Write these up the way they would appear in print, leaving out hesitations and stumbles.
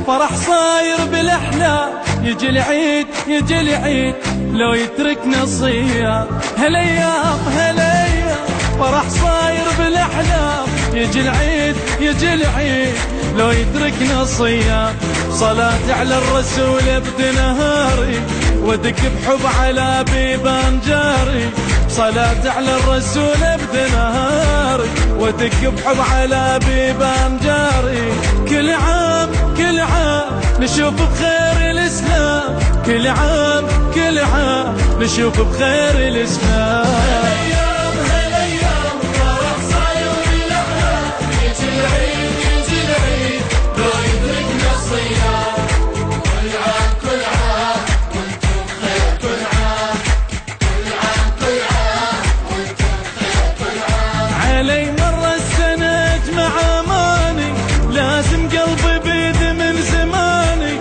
فرح صاير بالاحلام، يجي العيد يجي العيد لو يتركنا صيام. هالايام هالايام فرح صاير بالاحلام، يجي العيد يجي العيد لو يتركنا صيام. صلاة على الرسول ابد نهاري، ودك بحب على بيبان جاري. صلاة على الرسول ابد نهاري، ودك بحب على بيبان جاري. كل عام كل عام نشوف بخير الإسلام، كل عام كل عام نشوف بخير الإسلام. هالايام هالايام فرح صاير بالاحلام، يجي العيد يجي العيد لو يدركنا الصيام. كل عام كل عام وانتم بخير، كل عام كل عام كل عام وانتم بخير، كل عام. علي مر السنة اجمع اماني، لازم قلبي بيد من زماني.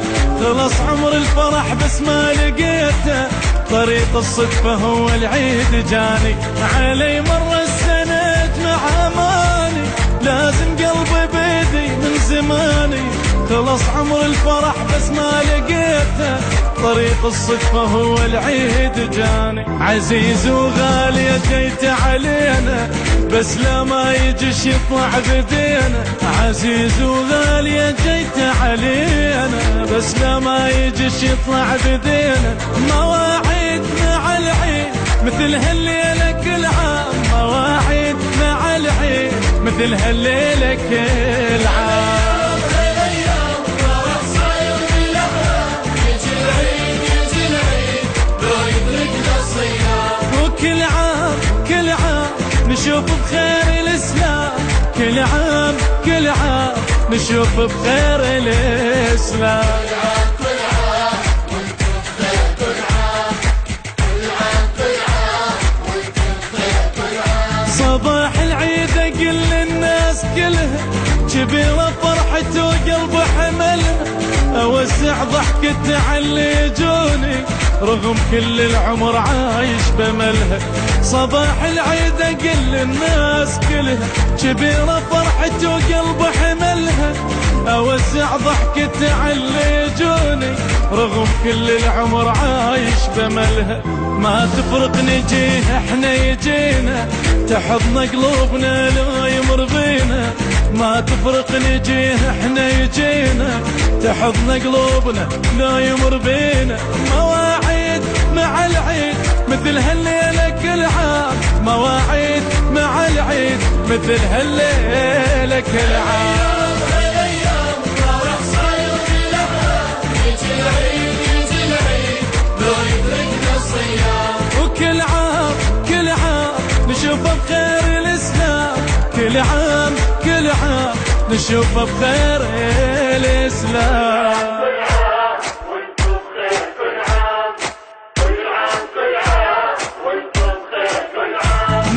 خلص عمر الفرح بس ما لقيته، طريق الصدفة هو العيد جاني. علي مر السنة اجمع اماني، لازم قلبي بيدي من زماني. خلص عمر الفرح بس ما لقيته، طريق الصدفة هو العيد جاني. عزيز وغالي جيت علينا، بس لا ما يجيش يطلع بدينا. عزيز وغالي جيت علينا، بس لا ما يجيش يطلع بدينا. مواعيد مع العيد مثل هالليلة كل عام، مواعيد مع العيد مثل هالليلة كل عام. كل عام كل عام نشوف بخير الإسلام، كل عام كل عام نشوف بخير الإسلام. كل عام كل عام وانتم بخير، كل عام كل عام كل عام وانتم بخير، كل عام. صباح العيد أقل للناس كلها، كبيرة فرحته وقلب حملها. أوسع ضحكة على اللي يجوني، رغم كل العمر عايش بملها. صباح العيد أقل الناس كلها، كبيرة فرحته وقلب حملها. أوسع ضحكة على اللي يجوني، رغم كل العمر عايش بملها. ما تفرق نجيه احنا يجينا، تحضن قلوبنا لا يمر بينا. ما تفرق نجيه احنا يجينا، تحضن قلوبنا لا يمر بينا. مواعيد مع العيد مثل هالليلة كل عام، مواعيد مع العيد مثل هالليلة كل عام. هالايام فرح صاير بالاحلام، يجي العيد يجي العيد لو يدركنا الصيام. وكل عام كل عام نشوف بخير الإسلام، كل عام كل عام نشوف بخير الإسلام.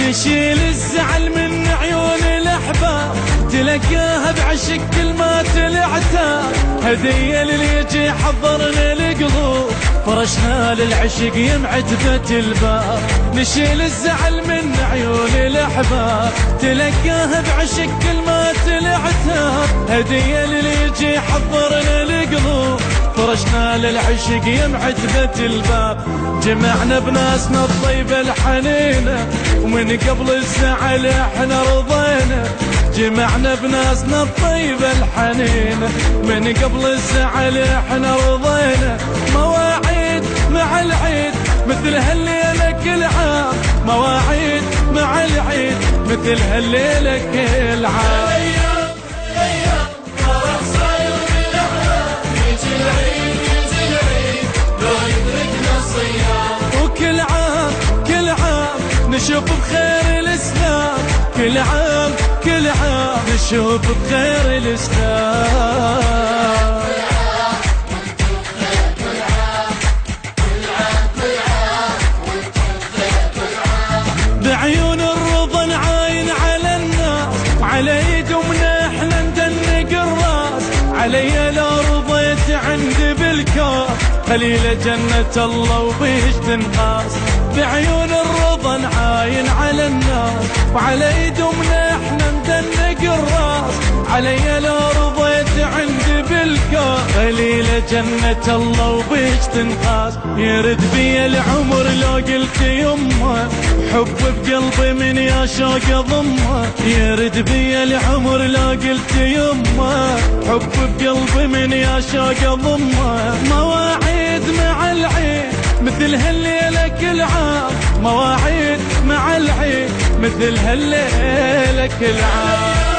نشيل الزعل من عيون الأحباب، تلقاها بعشق كل ما تلعتها. هدية للي يجي حضرنا القلوب، فرشنا للعشق يمعتبة الباب. نشيل الزعل من عيون الأحباب، تلقاها بعشق كل ما تلعتها. هدية للي يجي حضرنا القلوب، فرشنا للعشق يمعتبة الباب. جمعنا بناسنا الطيبة الحنينة، ومن قبل الزعل احنا رضينا. جمعنا بناسنا الطيبة الحنينة، من قبل الزعل احنا رضينا. مواعيد مع العيد مثل هالليلة كل عام، مواعيد مع العيد مثل هالليلة كل عام. هالايام فرح صاير بالاحلام، يجي العيد يجي العيد لو يدركنا الصيام. وكل عام كل عام نشوف بخير الإسلام، كل عام كل عام نشوف بخير الإسلام. بعيون الرضا نعاين على الناس، على ايدنا احنا ندنق الراس. علي لو رضيت عندي بالكاف، قليلة جنة الله وبيش تنقاس. بعيون الرضا نعاين على الناس، وعلى ايدنا احنا ندنق الراس. علي لو رضيت عندي بالكاف، قليلة جنة الله وبيش تنقاس. يرد بي العمر لو قلت يمه، حب بقلبي من يا شوق ضمه. يرد بي العمر لو قلت يمه، حب بقلبي من يا شوق ضمه. مواعيد مع العين مثل هالليلة كل عام، مواعيد مع العين مثل هالليلة كل عام.